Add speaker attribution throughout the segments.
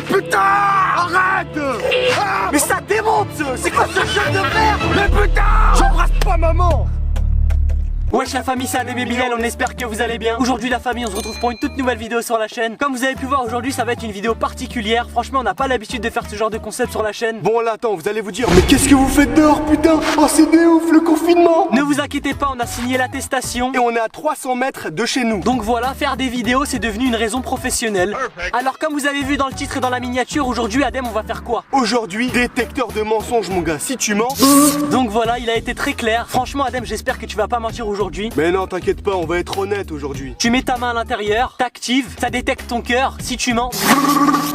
Speaker 1: putain, arrête. Mais ça démonte. C'est quoi ce jeu de merde? Mais putain, j'embrasse pas maman. Wesh la famille, c'est Adem et Bilal, on espère que vous allez bien. Aujourd'hui la famille, on se retrouve pour une toute nouvelle vidéo sur la chaîne. Comme vous avez pu voir aujourd'hui, ça va être une vidéo particulière. Franchement, on n'a pas l'habitude de faire ce genre de concept sur la chaîne.
Speaker 2: Bon là attends, vous allez vous dire, mais qu'est-ce que vous faites dehors putain? Oh c'est des ouf le confinement.
Speaker 1: Ne vous inquiétez pas, on a signé l'attestation.
Speaker 2: Et on est à 300 mètres de chez nous.
Speaker 1: Donc voilà, faire des vidéos c'est devenu une raison professionnelle. Alors comme vous avez vu dans le titre et dans la miniature, aujourd'hui Adem on va faire quoi?
Speaker 2: Aujourd'hui, détecteur de mensonges mon gars, si tu mens.
Speaker 1: Donc voilà, il a été très clair. Franchement Adem, j'espère que tu vas pas mentir aujourd'hui.
Speaker 2: Mais non t'inquiète pas, on va être honnête aujourd'hui.
Speaker 1: Tu mets ta main à l'intérieur, t'actives, ça détecte ton cœur, si tu mens.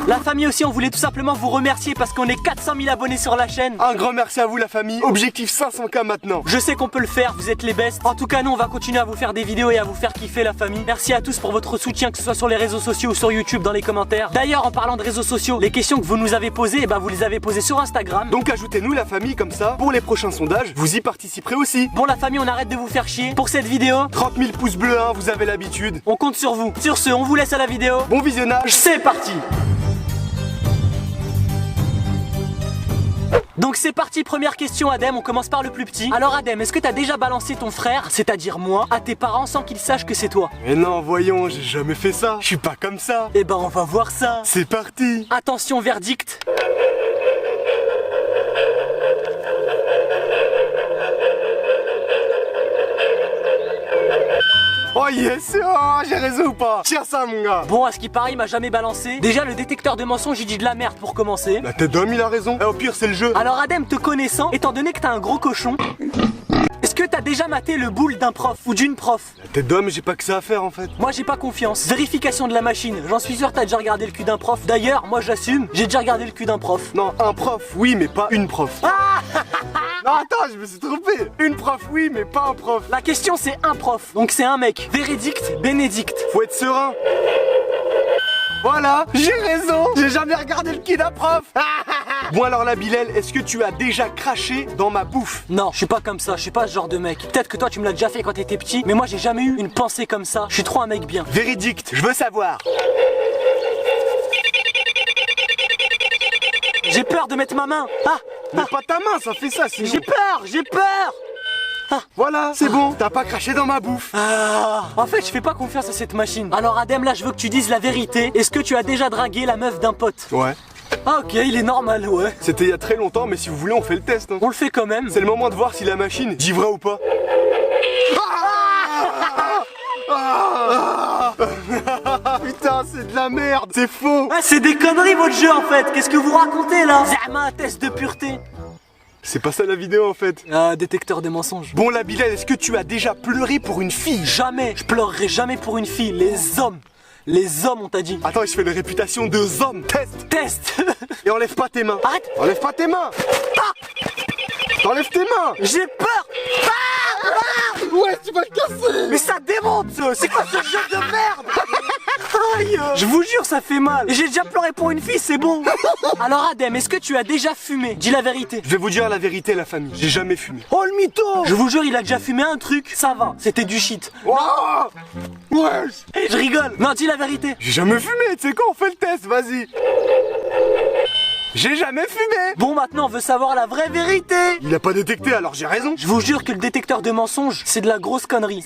Speaker 1: La famille aussi, on voulait tout simplement vous remercier parce qu'on est 400 000 abonnés sur la chaîne.
Speaker 2: Un grand merci à vous la famille, objectif 500K maintenant.
Speaker 1: Je sais qu'on peut le faire, vous êtes les bestes. En tout cas nous on va continuer à vous faire des vidéos et à vous faire kiffer la famille. Merci à tous pour votre soutien, que ce soit sur les réseaux sociaux ou sur YouTube, dans les commentaires. D'ailleurs en parlant de réseaux sociaux, les questions que vous nous avez posées, vous les avez posées sur Instagram.
Speaker 2: Donc ajoutez-nous la famille comme ça, pour les prochains sondages, vous y participerez aussi.
Speaker 1: Bon la famille, on arrête de vous faire chier. Pour cette vidéo,
Speaker 2: 30 000 pouces bleus hein, vous avez l'habitude.
Speaker 1: on compte sur vous. Sur ce, on vous laisse à la vidéo.
Speaker 2: Bon visionnage.
Speaker 1: C'est parti. Donc c'est parti, première question Adem, on commence par le plus petit. Alors Adem, est-ce que t'as déjà balancé ton frère, c'est-à-dire moi, à tes parents sans qu'ils sachent que c'est toi?
Speaker 2: Mais non voyons, j'ai jamais fait ça, je suis pas comme ça.
Speaker 1: Eh ben on va voir ça.
Speaker 2: C'est parti.
Speaker 1: Attention, verdict.
Speaker 2: Oh yes, oh j'ai raison ou pas? Tiens ça mon gars.
Speaker 1: Bon, à ce qui paraît, il m'a jamais balancé. Déjà, le détecteur de mensonges, il dit de la merde pour commencer.
Speaker 2: La tête d'homme il a raison. Au pire c'est le jeu.
Speaker 1: Alors Adem, te connaissant, étant donné que t'as un gros cochon, est-ce que t'as déjà maté le boule d'un prof ou d'une prof?
Speaker 2: La tête d'homme j'ai pas que ça à faire en fait.
Speaker 1: Moi j'ai pas confiance. Vérification de la machine, j'en suis sûr t'as déjà regardé le cul d'un prof. D'ailleurs, moi j'assume, j'ai déjà regardé le cul d'un prof.
Speaker 2: Non, un prof oui mais pas une prof.
Speaker 1: Ah
Speaker 2: Non attends, je me suis trompé. Une prof oui mais pas un prof.
Speaker 1: La question c'est un prof, donc c'est un mec. Véridict, Bénédicte.
Speaker 2: Faut être serein. Voilà, j'ai raison. J'ai jamais regardé le cul d'un prof. Bon alors la Bilal, est-ce que tu as déjà craché dans ma bouffe?
Speaker 1: Non, je suis pas comme ça, je suis pas ce genre de mec. Peut-être que toi tu me l'as déjà fait quand t'étais petit, mais moi j'ai jamais eu une pensée comme ça. Je suis trop un mec bien.
Speaker 2: Véridict, je veux savoir.
Speaker 1: J'ai peur de mettre ma main.
Speaker 2: Mais pas ta main, ça fait ça sinon.
Speaker 1: J'ai peur, j'ai peur.
Speaker 2: Voilà, c'est bon, t'as pas craché dans ma bouffe.
Speaker 1: En fait, je fais pas confiance à cette machine. Alors Adem, là, je veux que tu dises la vérité. Est-ce que tu as déjà dragué la meuf d'un pote?
Speaker 2: Ouais.
Speaker 1: Ah ok, il est normal, ouais.
Speaker 2: C'était il y a très longtemps, mais si vous voulez, on fait le test. Hein.
Speaker 1: On le fait quand même.
Speaker 2: C'est le moment de voir si la machine dit vrai ou pas. Putain, c'est de la merde, c'est faux.
Speaker 1: Ah, c'est des conneries votre jeu en fait. Qu'est-ce que vous racontez là? Zama, un test de pureté.
Speaker 2: C'est pas ça la vidéo en fait.
Speaker 1: Ah, détecteur des mensonges.
Speaker 2: Bon la Bilal, est-ce que tu as déjà pleuré pour une fille?
Speaker 1: Jamais, je pleurerai jamais pour une fille. Les hommes, on t'a dit.
Speaker 2: Attends, je fais une réputation de homme. Test.
Speaker 1: Test.
Speaker 2: Et enlève pas tes mains.
Speaker 1: Arrête.
Speaker 2: Enlève pas tes mains. Enlève tes mains.
Speaker 1: J'ai peur.
Speaker 2: Ouais, tu vas le casser.
Speaker 1: Mais ça démonte. C'est quoi ce jeu de merde? Aïe. Je vous jure, ça fait mal. Et j'ai déjà pleuré pour une fille, c'est bon. Alors Adem, est-ce que tu as déjà fumé? Dis la vérité.
Speaker 2: Je vais vous dire la vérité la famille, j'ai jamais fumé.
Speaker 1: Oh le mytho. Je vous jure, il a déjà fumé un truc. Ça va, c'était du shit.
Speaker 2: Oh ouais.
Speaker 1: Je rigole. Non, dis la vérité.
Speaker 2: J'ai jamais fumé, tu sais quoi, on fait le test, vas-y. J'ai jamais fumé.
Speaker 1: Bon, maintenant on veut savoir la vraie vérité.
Speaker 2: Il a pas détecté, alors j'ai raison.
Speaker 1: Je vous jure que le détecteur de mensonges, c'est de la grosse connerie.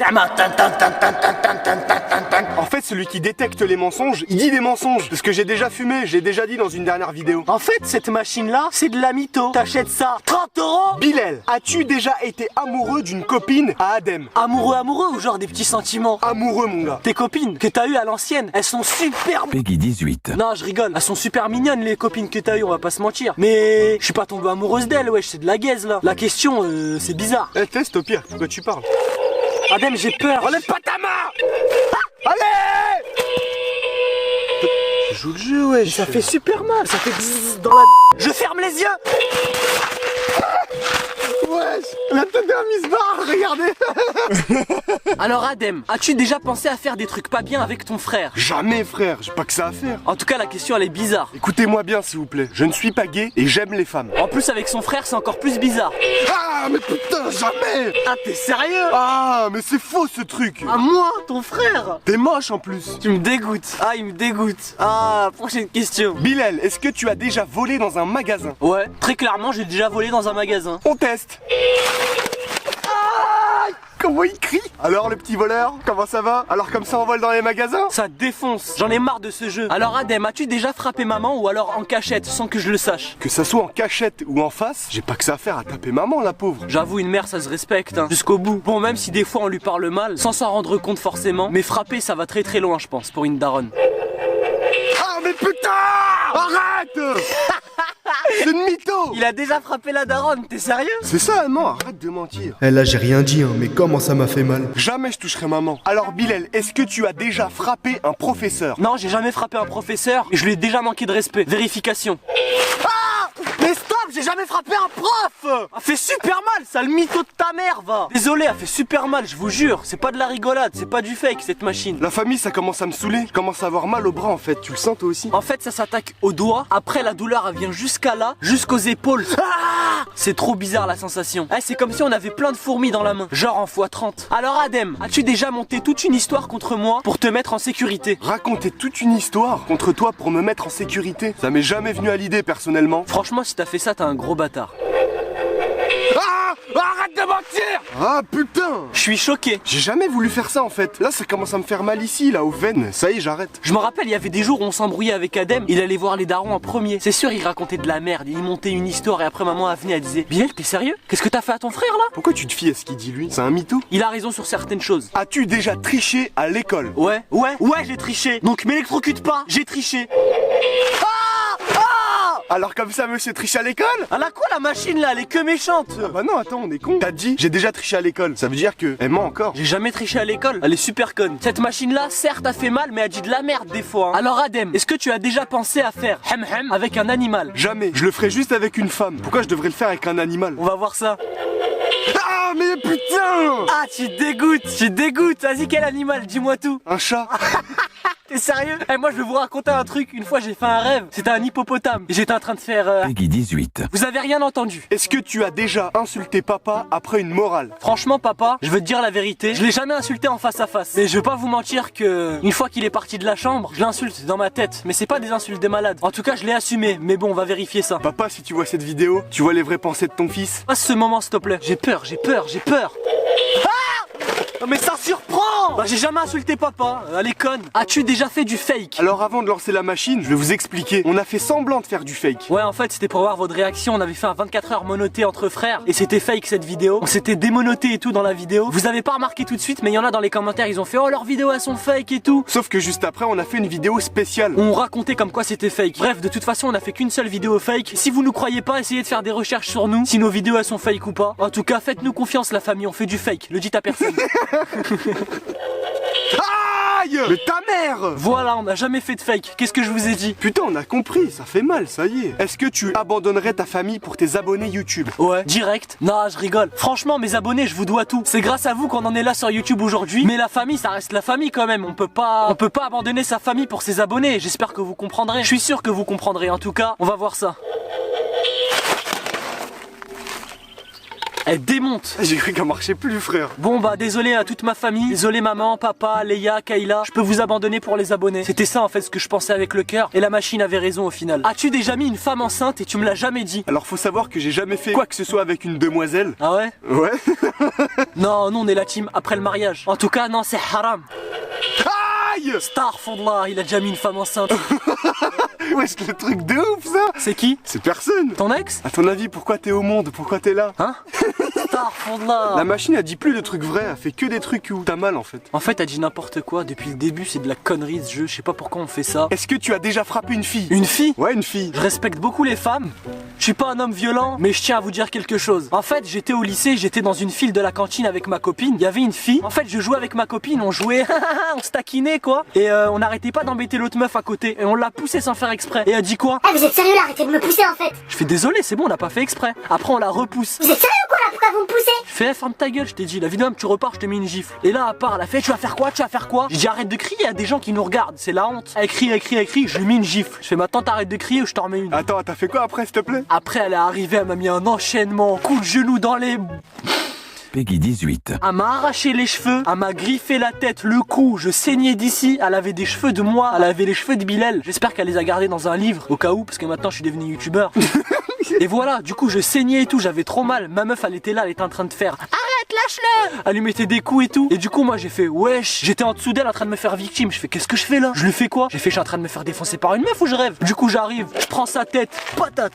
Speaker 2: En fait, celui qui détecte les mensonges, il dit des mensonges. Parce que j'ai déjà fumé, j'ai déjà dit dans une dernière vidéo.
Speaker 1: En fait, cette machine-là, c'est de la mytho. T'achètes ça 30 €.
Speaker 2: Bilal, as-tu déjà été amoureux d'une copine à Adem?
Speaker 1: Amoureux ou genre des petits sentiments?
Speaker 2: Amoureux mon gars.
Speaker 1: Tes copines que t'as eues à l'ancienne, elles sont super...
Speaker 3: Peggy 18.
Speaker 1: Non, je rigole, elles sont super mignonnes les copines que t'as eues, on va pas se mentir. Mais je suis pas tombé amoureuse d'elles, wesh, c'est de la gaze là. La question, c'est bizarre.
Speaker 2: Test au pire, de quoi tu parles?
Speaker 1: Adem, j'ai peur.
Speaker 2: Enlève pas ta main. Allez. Je joue le jeu, wesh.
Speaker 1: Ça fait super mal, ça fait bzzz dans la... Je ferme les yeux.
Speaker 2: Wesh. La tête de la Miss Bar, regardez.
Speaker 1: Alors Adem, as-tu déjà pensé à faire des trucs pas bien avec ton frère?
Speaker 2: Jamais frère, j'ai pas que ça à faire.
Speaker 1: En tout cas la question elle est bizarre.
Speaker 2: Écoutez-moi bien s'il vous plaît, je ne suis pas gay et j'aime les femmes.
Speaker 1: En plus avec son frère c'est encore plus bizarre.
Speaker 2: Ah mais putain, jamais.
Speaker 1: Ah t'es sérieux?
Speaker 2: Ah mais c'est faux ce truc.
Speaker 1: Ah moi, ton frère?
Speaker 2: T'es moche en plus.
Speaker 1: Tu me dégoûtes. Ah il me dégoûte. Ah prochaine question.
Speaker 2: Bilal, est-ce que tu as déjà volé dans un magasin?
Speaker 1: Ouais, très clairement j'ai déjà volé dans un magasin.
Speaker 2: On teste. Comment il crie? Alors le petit voleur, comment ça va? Alors comme ça on vole dans les magasins?
Speaker 1: Ça défonce, j'en ai marre de ce jeu. Alors Adem, as-tu déjà frappé maman ou alors en cachette sans que je le sache?
Speaker 2: Que ça soit en cachette ou en face, j'ai pas que ça à faire à taper maman la pauvre.
Speaker 1: J'avoue une mère ça se respecte hein, jusqu'au bout. Bon même si des fois on lui parle mal, sans s'en rendre compte forcément, mais frapper ça va très très loin je pense pour une daronne.
Speaker 2: Ah mais putain! Arrête! C'est une mytho!
Speaker 1: Il a déjà frappé la daronne, t'es sérieux?
Speaker 2: C'est ça, non, arrête de mentir.
Speaker 3: Eh là j'ai rien dit hein, mais comment ça m'a fait mal.
Speaker 2: Jamais je toucherai maman. Alors Bilal, est-ce que tu as déjà frappé un professeur?
Speaker 1: Non j'ai jamais frappé un professeur et je lui ai déjà manqué de respect. Vérification. Ah! Mais stop, j'ai jamais frappé un prof! A fait super mal, sale mytho de ta mère va! Désolé, a fait super mal, je vous jure, c'est pas de la rigolade, c'est pas du fake cette machine.
Speaker 2: La famille ça commence à me saouler, je commence à avoir mal au bras en fait, tu le sens toi aussi?
Speaker 1: En fait ça s'attaque aux doigts, après la douleur elle vient jusqu'à là, jusqu'aux épaules. Ah! C'est trop bizarre la sensation. Eh, c'est comme si on avait plein de fourmis dans la main, genre en x30. Alors Adem, as-tu déjà monté toute une histoire contre moi pour te mettre en sécurité?
Speaker 2: Raconter toute une histoire contre toi pour me mettre en sécurité, ça m'est jamais venu à l'idée personnellement.
Speaker 1: Franchement si t'as fait ça t'as un gros bâtard.
Speaker 2: Ah! Arrête de mentir! Ah putain!
Speaker 1: Je suis choqué.
Speaker 2: J'ai jamais voulu faire ça en fait. Là ça commence à me faire mal ici, là aux veines. Ça y est, j'arrête.
Speaker 1: Je me rappelle, il y avait des jours où on s'embrouillait avec Adem, il allait voir les darons en premier. C'est sûr, il racontait de la merde, il montait une histoire et après maman elle venait, elle disait Bilal, t'es sérieux? Qu'est-ce que t'as fait à ton frère là?
Speaker 2: Pourquoi tu te fies à ce qu'il dit lui? C'est un mytho?
Speaker 1: Il a raison sur certaines choses.
Speaker 2: As-tu déjà triché à l'école?
Speaker 1: Ouais, j'ai triché. Donc m'électrocute pas, j'ai triché.
Speaker 2: Alors comme ça monsieur triche à l'école?
Speaker 1: Elle a quoi la machine là? Elle est que méchante.
Speaker 2: Ah bah non, attends, on est con. T'as dit j'ai déjà triché à l'école, ça veut dire que elle ment encore.
Speaker 1: J'ai jamais triché à l'école, elle est super conne. Cette machine là, certes, a fait mal, mais elle dit de la merde des fois. Hein. Alors Adem, est-ce que tu as déjà pensé à faire hem avec un animal?
Speaker 2: Jamais, je le ferai juste avec une femme. Pourquoi je devrais le faire avec un animal?
Speaker 1: On va voir ça.
Speaker 2: Ah mais putain!
Speaker 1: Ah tu dégoûtes. Vas-y quel animal? Dis-moi tout.
Speaker 2: Un chat.
Speaker 1: T'es sérieux? Eh moi je vais vous raconter un truc. Une fois j'ai fait un rêve. C'était un hippopotame. Et j'étais en train de faire
Speaker 4: Peggy 18.
Speaker 1: Vous avez rien entendu.
Speaker 2: Est-ce que tu as déjà insulté papa après une morale?
Speaker 1: Franchement papa, je veux te dire la vérité. Je l'ai jamais insulté en face à face. Mais je veux pas vous mentir que une fois qu'il est parti de la chambre, je l'insulte dans ma tête. Mais c'est pas des insultes des malades. En tout cas je l'ai assumé. Mais bon on va vérifier ça.
Speaker 2: Papa, si tu vois cette vidéo, tu vois les vraies pensées de ton fils.
Speaker 1: Passe ce moment s'il te plaît. J'ai peur. Ah mais ça surprend. Bah j'ai jamais insulté papa, elle est conne. As-tu déjà fait du fake?
Speaker 2: Alors avant de lancer la machine, je vais vous expliquer. On a fait semblant de faire du fake.
Speaker 1: Ouais en fait c'était pour voir votre réaction. On avait fait un 24 heures monoté entre frères. Et c'était fake cette vidéo. On s'était démonoté et tout dans la vidéo. Vous avez pas remarqué tout de suite, mais il y en a dans les commentaires, ils ont fait oh leurs vidéos elles sont fake et tout.
Speaker 2: Sauf que juste après on a fait une vidéo spéciale.
Speaker 1: On racontait comme quoi c'était fake. Bref, de toute façon on a fait qu'une seule vidéo fake. Si vous nous croyez pas, essayez de faire des recherches sur nous, si nos vidéos elles sont fake ou pas. En tout cas faites-nous confiance la famille, on fait du fake. Le dites à personne.
Speaker 2: Aïe! Mais ta mère!
Speaker 1: Voilà, on n'a jamais fait de fake. Qu'est-ce que je vous ai dit?
Speaker 2: Putain, on a compris, ça fait mal, ça y est. Est-ce que tu abandonnerais ta famille pour tes abonnés YouTube?
Speaker 1: Ouais, direct. Non, je rigole. Franchement, mes abonnés, je vous dois tout. C'est grâce à vous qu'on en est là sur YouTube aujourd'hui. Mais la famille, ça reste la famille quand même. On peut pas abandonner sa famille pour ses abonnés. J'espère que vous comprendrez. Je suis sûr que vous comprendrez. En tout cas, on va voir ça. Elle démonte.
Speaker 2: J'ai cru qu'elle marchait plus, frère.
Speaker 1: Bon bah désolé à toute ma famille. Désolé maman, papa, Leia, Kayla. Je peux vous abandonner pour les abonnés. C'était ça en fait ce que je pensais avec le cœur. Et la machine avait raison au final. As-tu déjà mis une femme enceinte et tu me l'as jamais dit?
Speaker 2: Alors faut savoir que j'ai jamais fait quoi que ce soit avec une demoiselle.
Speaker 1: Ah ouais?
Speaker 2: Ouais.
Speaker 1: Non, nous on est la team après le mariage. En tout cas non, c'est haram.
Speaker 2: Aïe!
Speaker 1: Starfallah, il a déjà mis une femme enceinte.
Speaker 2: Wesh, le truc de ouf ça!
Speaker 1: C'est qui?
Speaker 2: C'est personne!
Speaker 1: Ton ex?
Speaker 2: À ton avis, pourquoi t'es au monde? Pourquoi t'es là?
Speaker 1: Hein? Starfallah.
Speaker 2: La machine elle dit plus de trucs vrais, elle fait que des trucs où t'as mal en fait.
Speaker 1: En fait, elle dit n'importe quoi. Depuis le début, c'est de la connerie ce jeu. Je sais pas pourquoi on fait ça.
Speaker 2: Est-ce que tu as déjà frappé une fille?
Speaker 1: Une fille?
Speaker 2: Ouais, une fille.
Speaker 1: Je respecte beaucoup les femmes. Je suis pas un homme violent, mais je tiens à vous dire quelque chose. En fait, j'étais au lycée, j'étais dans une file de la cantine avec ma copine. Il y avait une fille. En fait, je jouais avec ma copine, on jouait, on se taquinait quoi. Et on n'arrêtait pas d'embêter l'autre meuf à côté. Et on l'a poussée sans faire exprès. Et elle dit quoi?
Speaker 5: Ah vous êtes sérieux là, arrêtez de me pousser en fait.
Speaker 1: Je fais désolé, c'est bon, on n'a pas fait exprès. Après, on la repousse.
Speaker 5: Vous êtes sérieux ou quoi là?
Speaker 4: pourquoi vous me poussez?
Speaker 1: Fais, ferme ta gueule, je t'ai dit. La vie d'homme, tu repars, je te mets une gifle. Et là, à part, elle a fait, tu vas faire quoi? Tu vas faire quoi? J'ai dit, arrête de crier, il y a des gens qui nous regardent, c'est la honte. Elle crie, je lui mets une gifle. Je fais, maintenant t'arrêtes de crier ou je t'en remets une.
Speaker 2: Attends, t'as fait quoi après, s'il te plaît?
Speaker 1: Après, elle est arrivée, elle m'a mis un enchaînement, coup de genou dans les...
Speaker 5: Peggy 18.
Speaker 1: Elle m'a arraché les cheveux, elle m'a griffé la tête, le cou, je saignais d'ici, elle avait des cheveux de moi, elle avait les cheveux de Bilal. J'espère qu'elle les a gardés dans un livre, au cas où, parce que maintenant je suis devenu youtubeur. Et voilà, du coup je saignais et tout, j'avais trop mal. Ma meuf elle était là, elle était en train de faire arrête, lâche-le. Elle lui mettait des coups et tout. Et du coup moi j'ai fait wesh, j'étais en dessous d'elle en train de me faire victime. Je fais qu'est-ce que je fais là? Je lui fais quoi? J'ai fait je suis en train de me faire défoncer par une meuf ou je rêve? Du coup j'arrive, je prends sa tête, patate,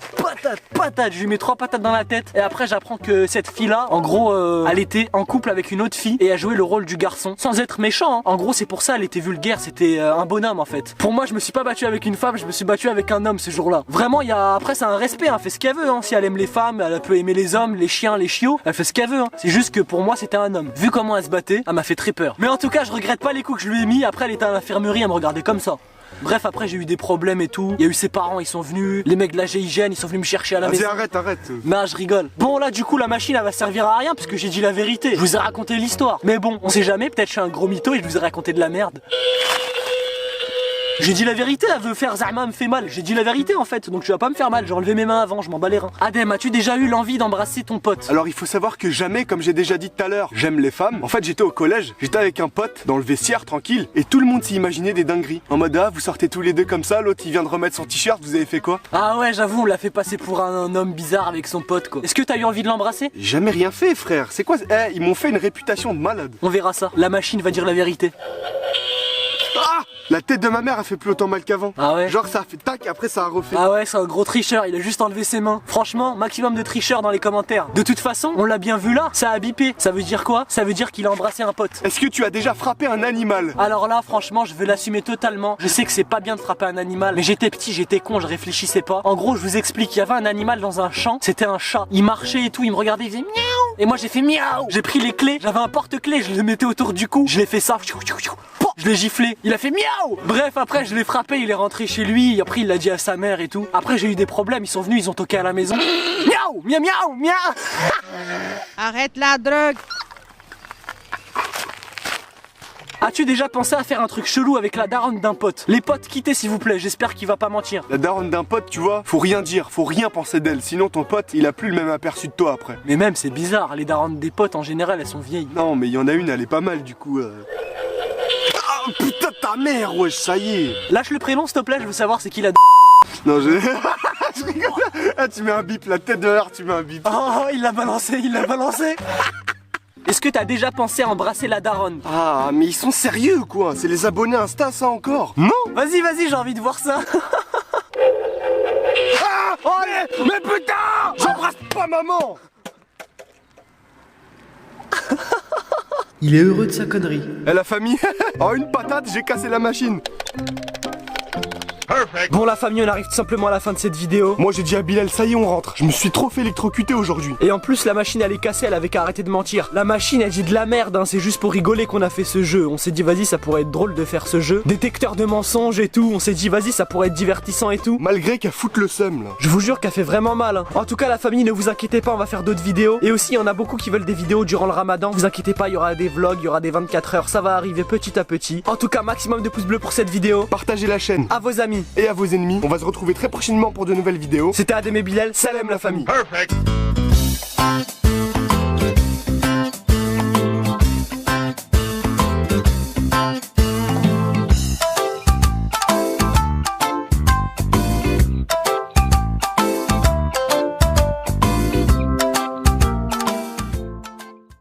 Speaker 1: je lui mets 3 patates dans la tête. Et après j'apprends que cette fille là, en gros elle était en couple avec une autre fille et elle jouait le rôle du garçon. Sans être méchant hein. En gros c'est pour ça elle était vulgaire, c'était un bonhomme en fait. Pour moi je me suis pas battu avec une femme, je me suis battu avec un homme ce jour-là. Vraiment après c'est un respect, hein. Elle fait ce qu'elle veut hein. Si elle aime les femmes, elle peut aimer les hommes, les chiens, les chiots, elle fait ce qu'elle veut hein. C'est juste que pour moi c'était un homme. Vu comment elle se battait, elle m'a fait très peur. Mais en tout cas je regrette pas les coups que je lui ai mis. Après elle était à l'infirmerie, elle me regardait comme ça. Bref, après j'ai eu des problèmes et tout. Il y a eu ses parents, ils sont venus. Les mecs de la GIGN, ils sont venus me chercher à la maison.
Speaker 2: Vas-y, arrête.
Speaker 1: Non, je rigole. Bon, là, du coup, la machine, elle va servir à rien puisque j'ai dit la vérité. Je vous ai raconté l'histoire. Mais bon, on sait jamais, peut-être je suis un gros mytho et je vous ai raconté de la merde. J'ai dit la vérité, elle veut faire Zahma me fait mal. J'ai dit la vérité en fait, donc tu vas pas me faire mal. J'ai enlevé mes mains avant, je m'en bats les reins. Adem, as-tu déjà eu l'envie d'embrasser ton pote?
Speaker 2: Alors il faut savoir que jamais, comme j'ai déjà dit tout à l'heure, j'aime les femmes. En fait j'étais au collège, j'étais avec un pote dans le vestiaire tranquille et tout le monde s'y imaginait des dingueries. En mode ah vous sortez tous les deux comme ça, l'autre il vient de remettre son t-shirt, vous avez fait quoi?
Speaker 1: Ah ouais j'avoue on l'a fait passer pour un homme bizarre avec son pote quoi. Est-ce que t'as eu envie de l'embrasser?
Speaker 2: J'ai jamais rien fait frère, c'est quoi? Eh ils m'ont fait une réputation de malade.
Speaker 1: On verra ça, la machine va dire la vérité.
Speaker 2: Ah! La tête de ma mère a fait plus autant mal qu'avant.
Speaker 1: Ah ouais?
Speaker 2: Genre ça a fait tac, après ça a refait.
Speaker 1: Ah ouais, c'est un gros tricheur, il a juste enlevé ses mains. Franchement, maximum de tricheurs dans les commentaires. De toute façon, on l'a bien vu là, ça a bipé. Ça veut dire quoi? Ça veut dire qu'il a embrassé un pote.
Speaker 2: Est-ce que tu as déjà frappé un animal?
Speaker 1: Alors là, franchement, je veux l'assumer totalement. Je sais que c'est pas bien de frapper un animal, mais j'étais petit, j'étais con, je réfléchissais pas. En gros, je vous explique, il y avait un animal dans un champ, c'était un chat. Il marchait et tout, il me regardait, il faisait miaou. Et moi j'ai fait miaou. J'ai pris les clés, j'avais un porte-clés, je le mettais autour du cou. Je l'ai fait ça, je l'ai giflé. Il a fait miaou. Bref, après je l'ai frappé, il est rentré chez lui. Après il l'a dit à sa mère et tout. Après j'ai eu des problèmes, ils sont venus, ils ont toqué à la maison. Miaou, miaou.
Speaker 6: Arrête la drogue.
Speaker 1: As-tu déjà pensé à faire un truc chelou avec la daronne d'un pote? Les potes, quittez s'il vous plaît, j'espère qu'il va pas mentir.
Speaker 2: La daronne d'un pote, tu vois, faut rien dire, faut rien penser d'elle, sinon ton pote, il a plus le même aperçu de toi après.
Speaker 1: Mais même c'est bizarre, les daronnes des potes en général elles sont vieilles.
Speaker 2: Non mais il y en a une, elle est pas mal du coup. Ah putain de ta mère, wesh, ça y est.
Speaker 1: Lâche le prénom s'il te plaît, je veux savoir c'est qui la
Speaker 2: Non je... je rigole. Ah tu mets un bip, la tête de l'heure, tu mets un bip.
Speaker 1: Oh, il l'a balancé. Est-ce que t'as déjà pensé à embrasser la daronne?
Speaker 2: Ah mais ils sont sérieux quoi, c'est les abonnés Insta ça encore? Non.
Speaker 1: Vas-y, j'ai envie de voir ça.
Speaker 2: Ah oh, mais putain, j'embrasse pas maman.
Speaker 3: Il est heureux de sa connerie.
Speaker 2: Eh la famille. Oh une patate, j'ai cassé la machine.
Speaker 1: Bon la famille, on arrive tout simplement à la fin de cette vidéo.
Speaker 2: Moi j'ai dit à Bilal, ça y est on rentre. Je me suis trop fait électrocuter aujourd'hui.
Speaker 1: Et en plus la machine elle est cassée, elle avait qu'à arrêter de mentir. La machine elle dit de la merde hein. C'est juste pour rigoler qu'on a fait ce jeu. On s'est dit vas-y ça pourrait être drôle de faire ce jeu. Détecteur de mensonges et tout. On s'est dit vas-y ça pourrait être divertissant et tout.
Speaker 2: Malgré qu'elle foute le seum là.
Speaker 1: Je vous jure qu'elle fait vraiment mal hein. En tout cas la famille, ne vous inquiétez pas, on va faire d'autres vidéos. Et aussi il y en a beaucoup qui veulent des vidéos durant le ramadan. Vous inquiétez pas, il y aura des vlogs, il y aura des 24 heures. Ça va arriver petit à petit. En tout cas maximum de pouces bleus pour cette vidéo.
Speaker 2: Partagez la chaîne
Speaker 1: À vos amis
Speaker 2: et à vos ennemis. On va se retrouver très prochainement pour de nouvelles vidéos.
Speaker 1: C'était Adem et Bilal,
Speaker 2: Salam la famille.
Speaker 5: Perfect.